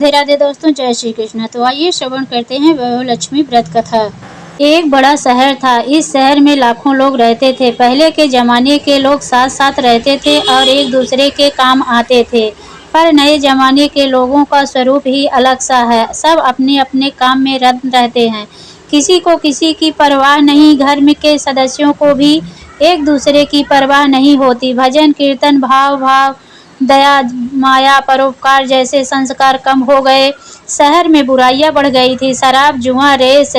राधे राधे दोस्तों, जय श्री कृष्ण। तो आइए श्रवण करते हैं वैभव लक्ष्मी व्रत कथा। एक बड़ा शहर था। इस शहर में लाखों लोग रहते थे। पहले के जमाने के लोग साथ साथ रहते थे और एक दूसरे के काम आते थे। पर नए जमाने के लोगों का स्वरूप ही अलग सा है। सब अपने अपने काम में रत रहते हैं। किसी को किसी की परवाह नहीं। घर में के सदस्यों को भी एक दूसरे की परवाह नहीं होती। भजन कीर्तन भाव दया माया परोपकार जैसे संस्कार कम हो गए। शहर में बुराइयां बढ़ गई थी। शराब जुआ रेस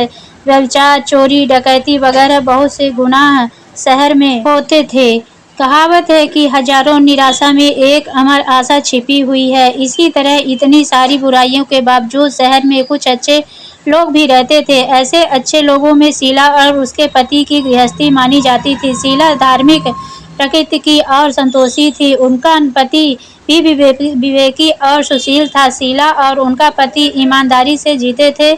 व्यभिचार चोरी डकैती वगैरह बहुत से गुनाह शहर में होते थे। कहावत है कि हजारों निराशा में एक अमर आशा छिपी हुई है। इसी तरह इतनी सारी बुराइयों के बावजूद शहर में कुछ अच्छे लोग भी रहते थे। ऐसे अच्छे लोगों में शीला और उसके पति की गृहस्थी मानी जाती थी। शीला धार्मिक प्रकृति की और संतोषी थी। उनका पति भी विवेकी और सुशील था। शीला और उनका पति ईमानदारी से जीते थे।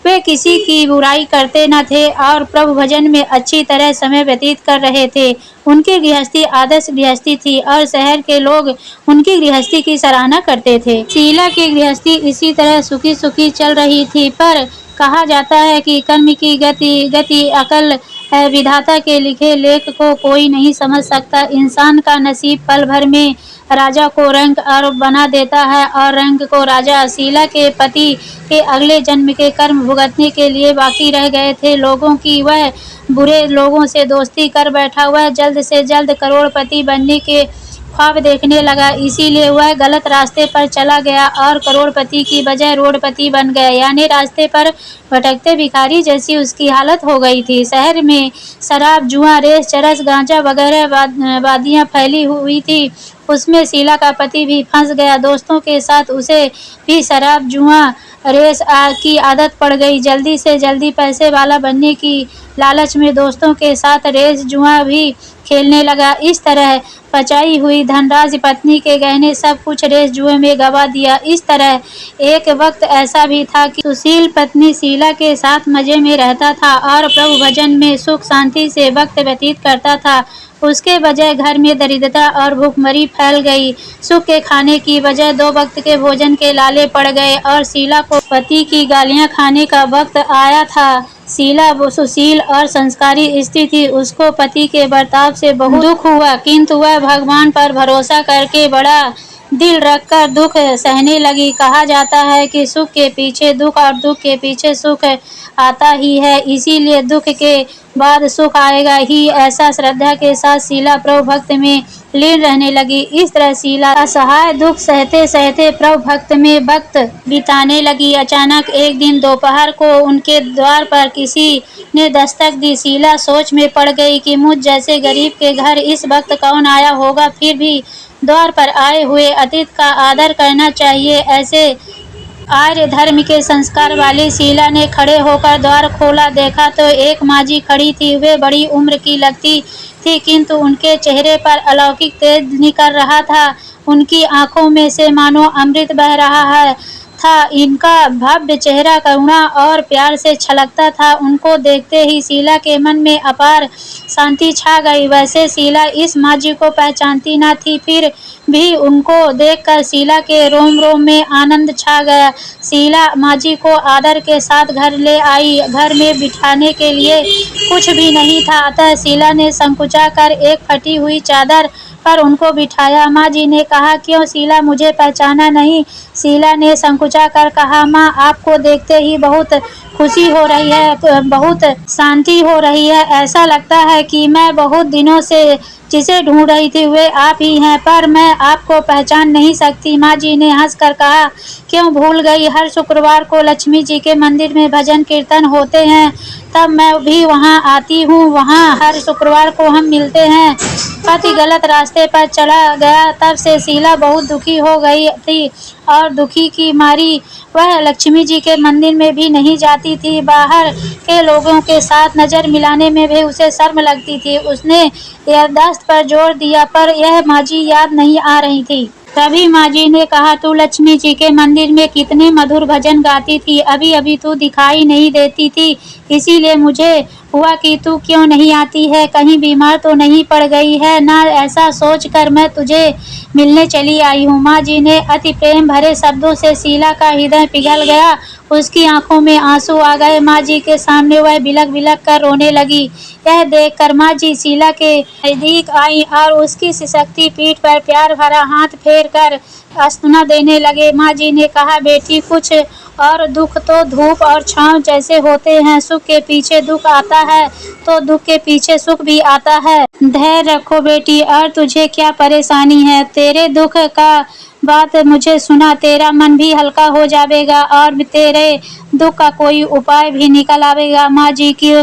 वे किसी की बुराई करते न थे और प्रभु भजन में अच्छी तरह समय व्यतीत कर रहे थे। उनकी गृहस्थी आदर्श गृहस्थी थी और शहर के लोग उनकी गृहस्थी की सराहना करते थे। शीला की गृहस्थी इसी तरह सुखी सुखी चल रही थी। पर कहा जाता है कि कर्म की गति अकल है। विधाता के लिखे लेख को कोई नहीं समझ सकता। इंसान का नसीब पल भर में राजा को रंक और बना देता है और रंक को राजा। शीला के पति के अगले जन्म के कर्म भुगतने के लिए बाकी रह गए थे लोगों की। वह बुरे लोगों से दोस्ती कर बैठा। वह जल्द से जल्द करोड़पति बनने के ख्वाब देखने लगा। इसीलिए वह गलत रास्ते पर चला गया और करोड़पति की बजाय रोडपति बन गया, यानी रास्ते पर भटकते भिखारी जैसी उसकी हालत हो गई थी। शहर में शराब जुआ रेस चरस गांजा वगैरह वादियां फैली हुई थी। उसमें शीला का पति भी फंस गया। दोस्तों के साथ उसे भी शराब जुआ रेस की आदत पड़ गई। जल्दी से जल्दी पैसे वाला बनने की लालच में दोस्तों के साथ रेस जुआ भी खेलने लगा। इस तरह बचाई हुई धनराशि पत्नी के गहने सब कुछ रेस जुए में गवा दिया। इस तरह एक वक्त ऐसा भी था कि सुशील पत्नी शीला के साथ मजे में रहता था और प्रभु भजन में सुख शांति से वक्त व्यतीत करता था। उसके बजाय घर में दरिद्रता और भूखमरी फैल गई। सुख के खाने की बजाय 2 वक्त के भोजन के लाले पड़ गए और शीला को पति की गालियां खाने का वक्त आया था। शीला वो सुशील और संस्कारी स्त्री थी। उसको पति के बर्ताव से बहुत दुख हुआ, किंतु वह भगवान पर भरोसा करके बड़ा दिल रखकर दुख सहने लगी। कहा जाता है कि सुख के पीछे दुख और दुख के पीछे सुख आता ही है, इसीलिए दुख के बाद सुख आएगा ही। ऐसा श्रद्धा के साथ शीला प्रभु भक्त में लीन रहने लगी। इस तरह शीला असहाय दुख सहते सहते प्रभु भक्त में वक्त बिताने लगी। अचानक एक दिन दोपहर को उनके द्वार पर किसी ने दस्तक दी। शीला सोच में पड़ गई कि मुझ जैसे गरीब के घर इस वक्त कौन आया होगा। फिर भी द्वार पर आए हुए अतिथि का आदर करना चाहिए। ऐसे आर्य धर्म के संस्कार वाली शीला ने खड़े होकर द्वार खोला। देखा तो एक माजी खड़ी थी। वे बड़ी उम्र की लगती थी, किंतु उनके चेहरे पर अलौकिक तेज निकल रहा था। उनकी आंखों में से मानो अमृत बह रहा था। इनका भव्य चेहरा करुणा और प्यार से छलकता था। उनको देखते ही शीला के मन में अपार शांति छा गई। वैसे शीला इस माजी को पहचानती न थी, फिर भी उनको देखकर शीला के रोम रोम में आनंद छा गया। शीला माजी को आदर के साथ घर ले आई। घर में बिठाने के लिए कुछ भी नहीं था, अतः शीला ने संकुचा कर एक फटी हुई चादर पर उनको बिठाया। माँ जी ने कहा, क्यों शीला, मुझे पहचाना नहीं? शीला ने संकुचा कर कहा, माँ आपको देखते ही बहुत खुशी हो रही है, बहुत शांति हो रही है। ऐसा लगता है कि मैं बहुत दिनों से जिसे ढूंढ रही थी वे आप ही हैं, पर मैं आपको पहचान नहीं सकती। माँ जी ने हंसकर कहा, क्यों भूल गई? हर शुक्रवार को लक्ष्मी जी के मंदिर में भजन कीर्तन होते हैं, तब मैं भी वहाँ आती हूँ। वहाँ हर शुक्रवार को हम मिलते हैं। पति गलत रास्ते पर चला गया, तब से शीला बहुत दुखी हो गई थी और दुखी की मारी वह लक्ष्मी जी के मंदिर में भी नहीं जाती थी। बाहर के लोगों के साथ नजर मिलाने में भी उसे शर्म लगती थी। उसने याददाश्त पर जोर दिया, पर यह माजी याद नहीं आ रही थी। तभी माजी ने कहा, तू लक्ष्मी जी के मंदिर में कितने मधुर भजन गाती थी, अभी अभी तू दिखाई नहीं देती थी, इसीलिए मुझे हुआ कि तू क्यों नहीं आती है, कहीं बीमार तो नहीं पड़ गई है ना? ऐसा सोचकर मैं तुझे मिलने चली आई हूँ। माँ जी ने अति प्रेम भरे शब्दों से शीला का हृदय पिघल गया। उसकी आंखों में आंसू आ गए। माँ जी के सामने वह बिलख बिलख कर रोने लगी। यह देखकर माँ जी शीला के नजदीक आई और उसकी सिसकती पीठ पर प्यार भरा हाथ फेर कर सांत्वना देने लगे। माँ जी ने कहा, बेटी, कुछ और दुख तो धूप और छांव जैसे होते हैं। सुख के पीछे दुख आता है तो दुख के पीछे सुख भी आता है। धैर्य रखो बेटी। और तुझे क्या परेशानी है? तेरे दुख का बात मुझे सुना, तेरा मन भी हल्का हो जाएगा और तेरे दुख का कोई उपाय भी निकल आवेगा। माँ जी की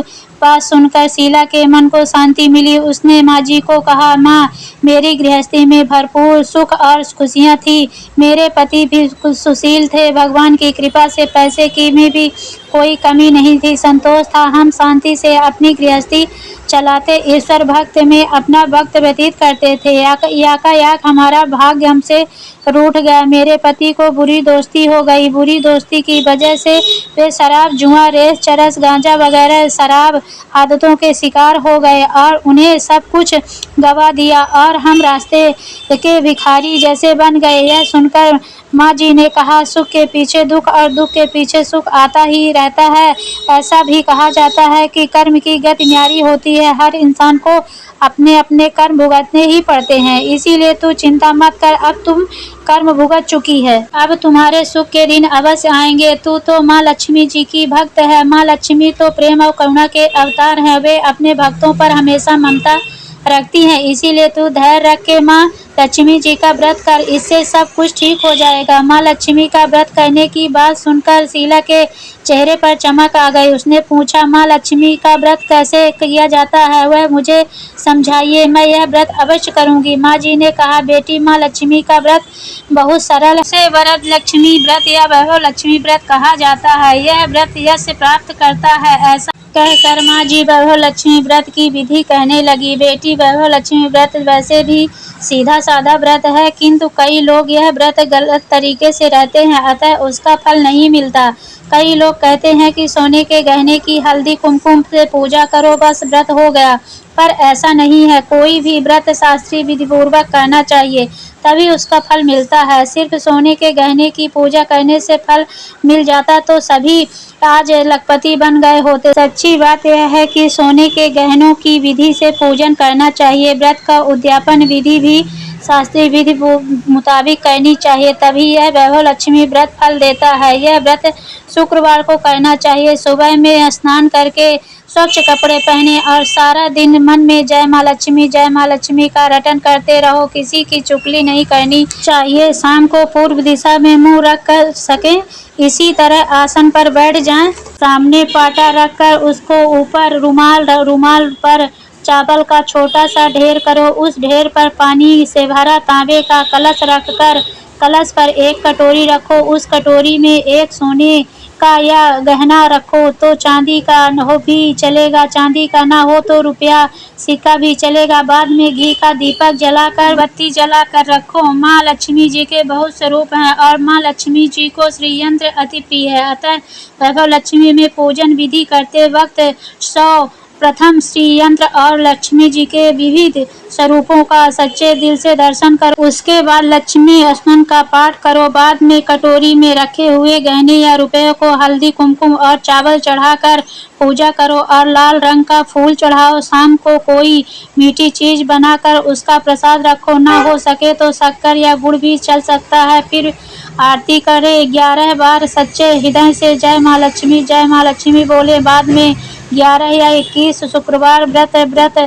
बात सुनकर शीला के मन को शांति मिली। उसने माँ जी को कहा, माँ, मेरी गृहस्थी में भरपूर सुख और खुशियाँ थी। मेरे पति भी सुशील थे। भगवान की कृपा से पैसे की में भी कोई कमी नहीं थी, संतोष था। हम शांति से अपनी गृहस्थी चलाते, ईश्वर भक्त में अपना वक्त व्यतीत करते थे। याकायाक हमारा भाग्य हमसे रूठ गया। मेरे पति को बुरी दोस्ती हो गई। बुरी दोस्ती की वजह से वे शराब, जुआ, रेस, चरस, गांजा वगैरह शराब आदतों के शिकार हो गए और उन्हें सब कुछ गवा दिया और हम रास्ते के भिखारी जैसे बन गए। यह सुनकर माँ जी ने कहा, सुख के पीछे दुख और दुख के पीछे सुख आता ही रहता है। ऐसा भी कहा जाता है कि कर्म की गति न्यारी होती है। हर इंसान को अपने अपने कर्म भुगतने ही पड़ते हैं। इसीलिए तू चिंता मत कर, अब तुम कर्म भुगत चुकी है। अब तुम्हारे सुख के दिन अवश्य आएंगे। तू तो माँ लक्ष्मी जी की भक्त है। माँ लक्ष्मी तो प्रेम और करुणा के अवतार हैं। वे अपने भक्तों पर हमेशा ममता रखती हैं। इसीलिए तू धैर्य रख के माँ लक्ष्मी जी का व्रत कर, इससे सब कुछ ठीक हो जाएगा। माँ लक्ष्मी का व्रत करने की बात सुनकर शीला के चेहरे पर चमक आ गई। उसने पूछा, माँ लक्ष्मी का व्रत कैसे किया जाता है? वह मुझे समझाइए, मैं यह व्रत अवश्य करूंगी। माँ जी ने कहा, बेटी, माँ लक्ष्मी का व्रत बहुत सरल है। इसे वरद लक्ष्मी व्रत या वैभव लक्ष्मी व्रत कहा जाता है। यह व्रत यश प्राप्त करता है। ऐसा कहकर माँ जी वैभव लक्ष्मी व्रत की विधि कहने लगी। बेटी, वैभव लक्ष्मी व्रत वैसे भी सीधा साधा व्रत है, किंतु कई लोग यह व्रत गलत तरीके से रहते हैं, अतः उसका फल नहीं मिलता। कई लोग कहते हैं कि सोने के गहने की हल्दी कुमकुम से पूजा करो, बस व्रत हो गया। पर ऐसा नहीं है। कोई भी व्रत शास्त्रीय विधि पूर्वक करना चाहिए, तभी उसका फल मिलता है। सिर्फ सोने के गहने की पूजा करने से फल मिल जाता तो सभी आज लखपति बन गए होते। सच्ची बात यह है कि सोने के गहनों की विधि से पूजन करना चाहिए। व्रत का उद्यापन विधि भी शास्त्रीय विधि मुताबिक करनी चाहिए, तभी यह वैभव लक्ष्मी व्रत फल देता है। यह व्रत शुक्रवार को करना चाहिए। सुबह में स्नान करके स्वच्छ कपड़े पहने और सारा दिन मन में जय माँ लक्ष्मी का रटन करते रहो। किसी की चुगली नहीं करनी चाहिए। शाम को पूर्व दिशा में मुंह रख कर सकें, इसी तरह आसन पर बैठ जाएं। सामने पाटा रखकर उसको ऊपर रुमाल पर चावल का छोटा सा ढेर करो। उस ढेर पर पानी से भरा तांबे का कलश रखकर कलश पर एक कटोरी रखो। उस कटोरी में एक सोने का या गहना रखो तो चांदी का हो भी चलेगा, चांदी का ना हो तो रुपया सिक्का भी चलेगा। बाद में घी का दीपक जलाकर बत्ती जलाकर रखो। माँ लक्ष्मी जी के बहुत स्वरूप हैं और माँ लक्ष्मी जी को श्री यंत्र अति प्रिय है, अतः वैभव लक्ष्मी में पूजन विधि करते वक्त 100 प्रथम श्री यंत्र और लक्ष्मी जी के विविध स्वरूपों का सच्चे दिल से दर्शन करो। उसके बाद लक्ष्मी स्तोत्र का पाठ करो। बाद में कटोरी में रखे हुए गहने या रुपये को हल्दी कुमकुम और चावल चढ़ाकर पूजा करो और लाल रंग का फूल चढ़ाओ। शाम को कोई मीठी चीज बनाकर उसका प्रसाद रखो। ना हो सके तो शक्कर या गुड़ भी चल सकता है। फिर आरती करे। 11 बार सच्चे हृदय से जय माँ लक्ष्मी बोले। बाद में 11 या 21 शुक्रवार व्रत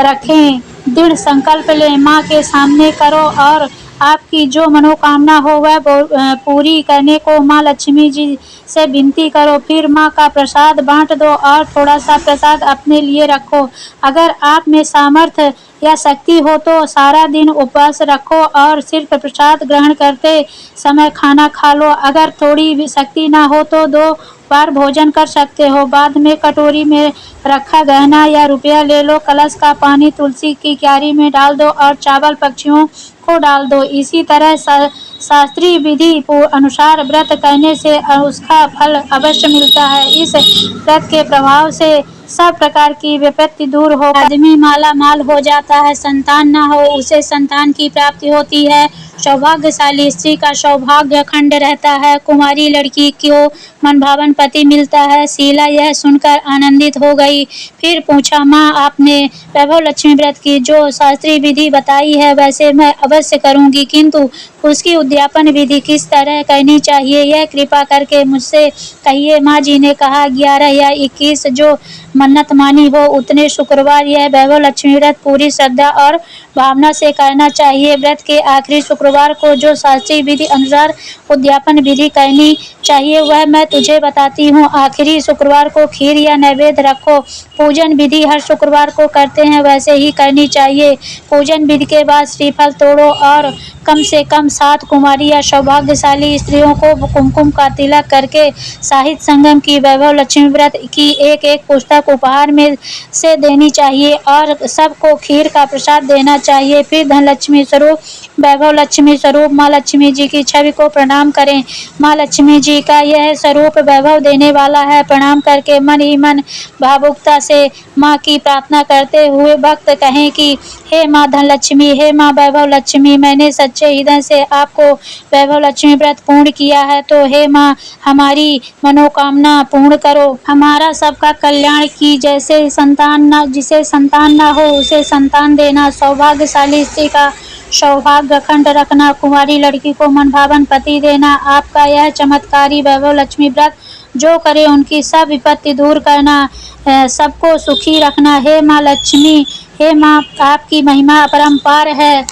रखें। दृढ़ संकल्प ले, माँ के सामने करो और आपकी जो मनोकामना हो वह पूरी करने को माँ लक्ष्मी जी से विनती करो। फिर माँ का प्रसाद बांट दो और थोड़ा सा प्रसाद अपने लिए रखो। अगर आप में सामर्थ्य या शक्ति हो तो सारा दिन उपवास रखो और सिर्फ प्रसाद ग्रहण करते समय खाना खा लो। अगर थोड़ी भी शक्ति ना हो तो 2 बार भोजन कर सकते हो। बाद में कटोरी में रखा गहना या रुपया ले लो। कलश का पानी तुलसी की क्यारी में डाल दो और चावल पक्षियों को डाल दो। इसी तरह शास्त्रीय विधि अनुसार व्रत करने से उसका फल अवश्य मिलता है। इस व्रत के प्रभाव से सब प्रकार की विपत्ति दूर हो, आदमी माला माल हो जाता है, संतान न हो उसे संतान की प्राप्ति होती है, सौभाग्यशाली स्त्री का सौभाग्य अखंड रहता है, कुमारी लड़की को मनभावन पति मिलता है। शीला यह सुनकर आनंदित हो गई। फिर पूछा, माँ आपने वैभव लक्ष्मी व्रत की जो शास्त्रीय विधि बताई है वैसे मैं अवश्य करूँगी, किंतु उसकी उद्यापन विधि किस तरह करनी चाहिए यह कृपा करके मुझसे कहिए। माँ जी ने कहा, 11 या 21 जो मन्नत मानी हो उतने शुक्रवार यह वैभव लक्ष्मी व्रत पूरी श्रद्धा और भावना से करना चाहिए। व्रत के आखिरी शुक्रवार को जो शास्त्रीय विधि अनुसार उद्यापन विधि करनी चाहिए वह मैं तुझे बताती हूँ। आखिरी शुक्रवार को खीर या नैवेद्य रखो। पूजन विधि हर शुक्रवार को करते हैं वैसे ही करनी चाहिए। पूजन विधि के बाद श्रीफल तोड़ो और कम से कम 7 कुमारी या सौभाग्यशाली स्त्रियों को कुमकुम का तिलक करके साहित्य संगम की वैभव लक्ष्मी व्रत की एक पुस्तक उपहार में से देनी चाहिए और सबको खीर का प्रसाद देना चाहिए। फिर धनलक्ष्मी स्वरूप वैभव लक्ष्मी स्वरूप माँ लक्ष्मी जी की छवि को प्रणाम करें। माँ लक्ष्मी जी का यह स्वरूप वैभव देने वाला है। प्रणाम करके मन ही मन भावुकता से माँ की प्रार्थना करते हुए भक्त कहें कि हे माँ धनलक्ष्मी, हे माँ वैभव लक्ष्मी, मैंने सच्चे हृदय से आपको वैभव लक्ष्मी व्रत पूर्ण किया है, तो हे माँ हमारी मनोकामना पूर्ण करो, हमारा सबका कल्याण की। जिसे संतान न हो उसे संतान देना, सौभाग्यशाली स्त्री का सौभाग्य अखंड रखना, कुंवारी लड़की को मनभावन पति देना। आपका यह चमत्कारी वैभव लक्ष्मी व्रत जो करे उनकी सब विपत्ति दूर करना, सबको सुखी रखना। हे माँ लक्ष्मी, हे माँ आपकी महिमा अपरंपार है।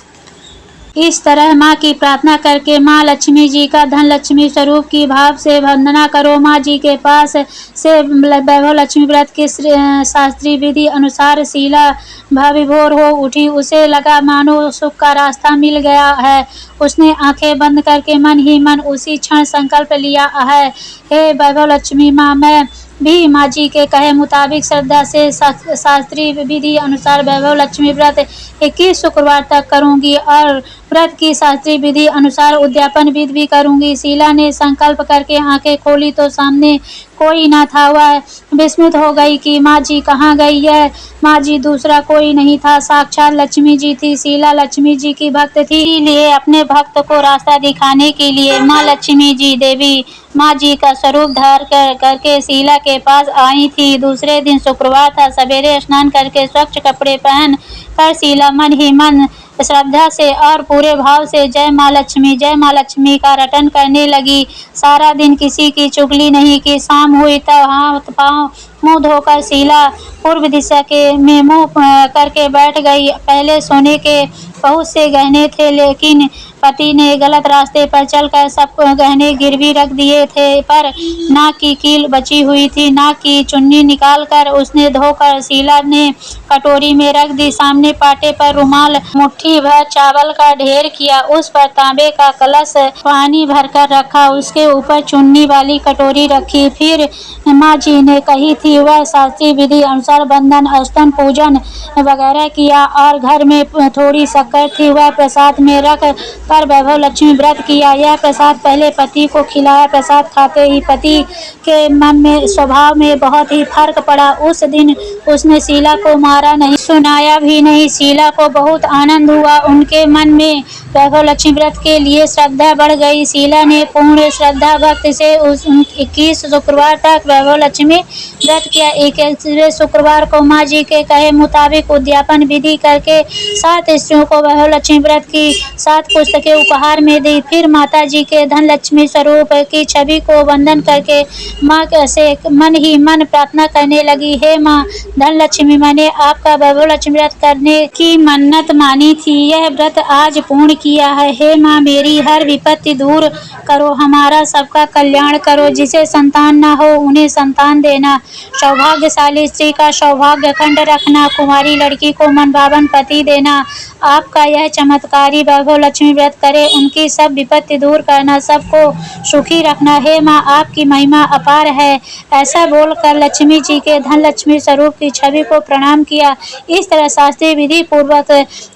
इस तरह माँ की प्रार्थना करके माँ लक्ष्मी जी का धन लक्ष्मी स्वरूप की भाव से वंदना करो। माँ जी के पास से वैभव लक्ष्मी व्रत के शास्त्रीय विधि अनुसार शीला भाविभोर हो उठी। उसे लगा मानो सुख का रास्ता मिल गया है। उसने आंखें बंद करके मन ही मन उसी क्षण संकल्प लिया है, हे वैभव लक्ष्मी माँ, मैं भी माँ जी के कहे मुताबिक श्रद्धा से शास्त्रीय विधि अनुसार वैभव लक्ष्मी व्रत 21 शुक्रवार तक करूंगी और व्रत की शास्त्रीय विधि अनुसार उद्यापन विधि भी करूंगी। शीला ने संकल्प करके आंखें खोली तो सामने कोई न था। वह विस्मित हो गई कि माँ जी कहाँ गई। यह माँ जी दूसरा कोई नहीं था, साक्षात लक्ष्मी जी थी। शीला लक्ष्मी जी की भक्त थी, इसलिए अपने भक्त को रास्ता दिखाने के लिए माँ लक्ष्मी जी देवी माँ जी का स्वरूप धारण करके शीला के पास आई थी। दूसरे दिन शुक्रवार था। सवेरे स्नान करके स्वच्छ कपड़े पहन कर शीला मन ही मन श्रद्धा से और पूरे भाव से जय माँ लक्ष्मी का रटन करने लगी। सारा दिन किसी की चुगली नहीं की। शाम हुई तब हाथ पांव मुंह धोकर शीला पूर्व दिशा के में मुंह करके बैठ गई। पहले सोने के बहुत से गहने थे, लेकिन पति ने गलत रास्ते पर चलकर सब गहने गिरवी रख दिए थे, पर नाक की कील बची हुई थी। नाक की चुन्नी निकालकर उसने धोकर शीला ने कटोरी में रख दी। सामने पाटे पर रुमाल, मुट्ठी भर चावल का ढेर किया, उस पर तांबे का कलश पानी भरकर रखा, उसके ऊपर चुन्नी वाली कटोरी रखी। फिर माँ जी ने कही थी वह शास्त्रीय विधि अनुसार बंधन स्तन पूजन वगैरह किया और घर में थोड़ी शक्कर थी वह प्रसाद में रख कर वैभव लक्ष्मी व्रत किया। यह प्रसाद पहले पति को खिलाया। प्रसाद खाते ही पति के मन में स्वभाव में बहुत ही फर्क पड़ा। उस दिन उसने शीला को मारा नहीं, सुनाया भी नहीं। शीला को बहुत आनंद हुआ। उनके मन में वैभव लक्ष्मी व्रत के लिए श्रद्धा बढ़ गई। शीला ने पूर्ण श्रद्धा भक्ति से उस 21 शुक्रवार तक वैभव लक्ष्मी व्रत किया। 21वें शुक्रवार को माँ जी के कहे मुताबिक उद्यापन विधि करके 7 स्त्रियों को वैभव लक्ष्मी व्रत की 7 पुस्तकें उपहार में दी। फिर माता जी के धन लक्ष्मी स्वरूप की छवि को वंदन करके माँ से मन ही मन प्रार्थना करने लगी, हे माँ धन लक्ष्मी, मैंने आपका वैभव लक्ष्मी व्रत करने की मन्नत मानी थी, यह व्रत आज पूर्ण किया है। हे माँ मेरी हर विपत्ति दूर करो, हमारा सबका कल्याण करो। जिसे संतान न हो उन्हें संतान देना, सौभाग्यशाली स्त्री का सौभाग्य अखंड रखना, कुमारी लड़की को मनभावन पति देना। आपका यह चमत्कारी वैभव लक्ष्मी व्रत मदद करे, उनकी सब विपत्ति दूर करना, सबको सुखी रखना। हे माँ, आपकी महिमा अपार है। ऐसा बोलकर लक्ष्मी जी के धन लक्ष्मी स्वरूप की छवि को प्रणाम किया। इस तरह शास्त्रीय विधि पूर्वक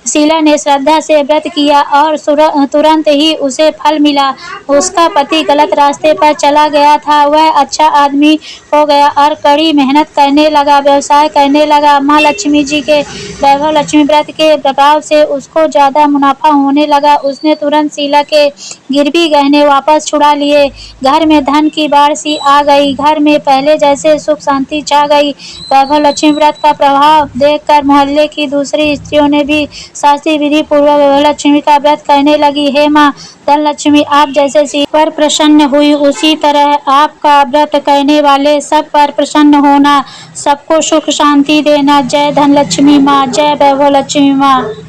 शीला ने श्रद्धा से व्रत किया और तुरंत ही उसे फल मिला। उसका पति गलत रास्ते पर चला गया था, वह अच्छा आदमी हो गया और कड़ी मेहनत करने लगा, व्यवसाय करने लगा। माँ लक्ष्मी जी के वैभव लक्ष्मी व्रत के प्रभाव से उसको ज्यादा मुनाफा होने लगा। उसने तुरंत शीला के गिरवी गहने वापस छुड़ा लिए। घर में धन की बाढ़ सी आ गई। घर में पहले जैसे सुख शांति छा गई। वैभव लक्ष्मी व्रत का प्रभाव देखकर मोहल्ले की दूसरी स्त्रियों ने भी शास्त्रीय विधि पूर्वक वैभव लक्ष्मी का व्रत करने लगी। हे माँ धन लक्ष्मी, आप जैसे शीला पर प्रसन्न हुई, उसी तरह आपका व्रत करने वाले सब पर प्रसन्न होना, सबको सुख शांति देना। जय धन लक्ष्मी माँ, जय वैभव लक्ष्मी माँ।